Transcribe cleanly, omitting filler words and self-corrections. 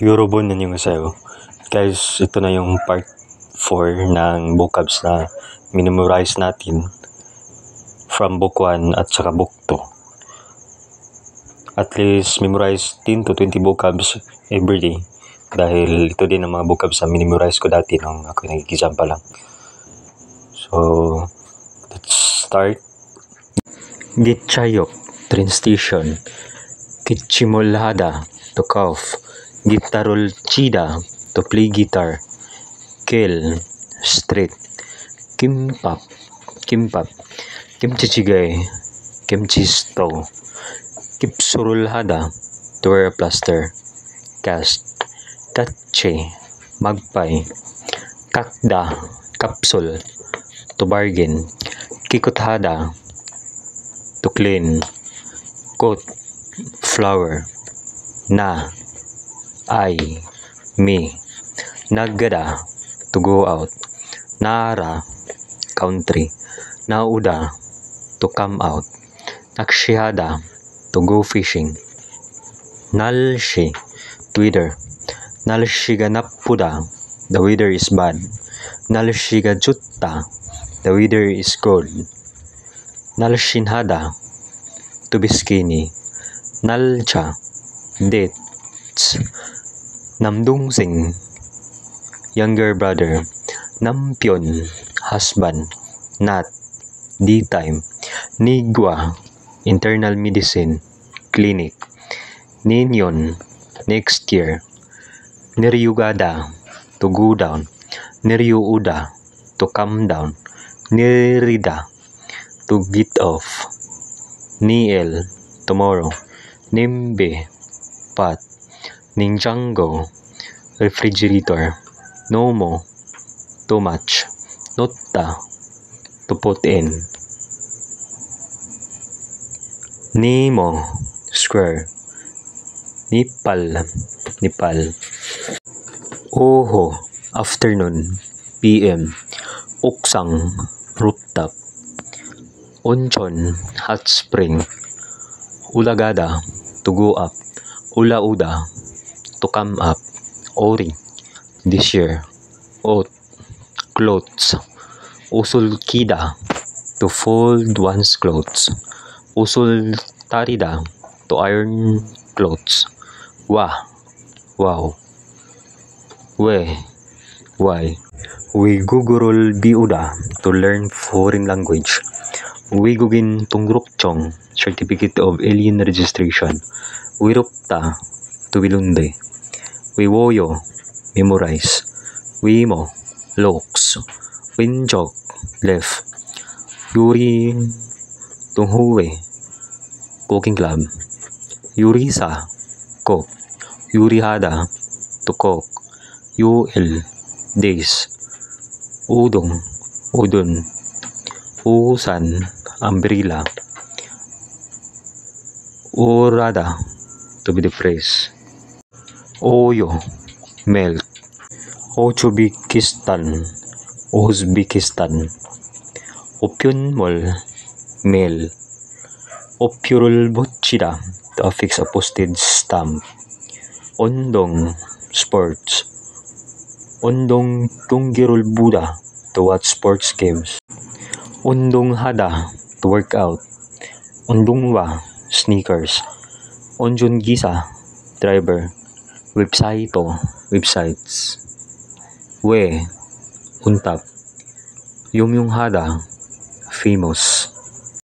Yorobon annyeonghaseyo. Guys, ito na yung part 4 ng vocabs na minimorize natin from book 1 at saka book 2. At least memorize 10 to 20 vocabs every day. Dahil ito din ang mga vocabs na minimorize ko dati nung ako nag-exam pa lang. So, let's start. Gitchayok, translation. Kitchimolhada, to cough. Gitarol chida, to play guitar. Kel, street. Kimbap, kimchichigay, kimchi stove. Kipsurulhada, to wear a plaster. Cast, katche, magpay. Kakda, capsule, to bargain. Kikuthada, to clean. Coat, flower. Na, I, me. Nagada, to go out. Nara, country. Nauda, to come out. Nakshihada, to go fishing. Nalshi, Twitter. Nalshiga napuda, the weather is bad. Nalshiga jutta, the weather is good. Nalshinhada, to be skinny. Nalcha, dates. Namdungsing, younger brother. Nampyon, husband. Nat, daytime. Nigwa, internal medicine, clinic. Ninyon, next year. Niryugada, to go down. Niryuuda, to come down. Nirida, to get off. Niel, tomorrow. Nimbe, pot. Ninjango, refrigerator. Nomo, too much. Notta, to put in. Nemo, square. Nipal, Nepal. Oho, afternoon, PM. Uksang, rooftop. Onchon, hot spring. Ulagada, to go up. Ulauda, to come up. Ori, this year. Oat, clothes. Usulkida, to fold one's clothes. Usultarida, to iron clothes. Wow. We, why? Wigugurul biuda, to learn foreign language. Wigugin tungrukchong, certificate of alien registration. Wirupta, to bilunde. Wiwoyo, memorize. Wimo, looks. Winjok, left. Yuri, tunghuwe, cooking club. Yurisa, cook. Yurihada, to cook. UL, days. Udong, udon. Uhusan, umbrella. Urada, to be depressed. Oyo, milk. Ochubikistan, Uzbekistan. Opyunmol, mail. Opurul butchida, to affix a postage stamp. Ondong, sports. Ondong tunggirul buda, to watch sports games. Ondong hada, to work out. Ondongwa, sneakers. Onjun gisa, driver. Websito, websites. We, untap. Yumyung hada, famous.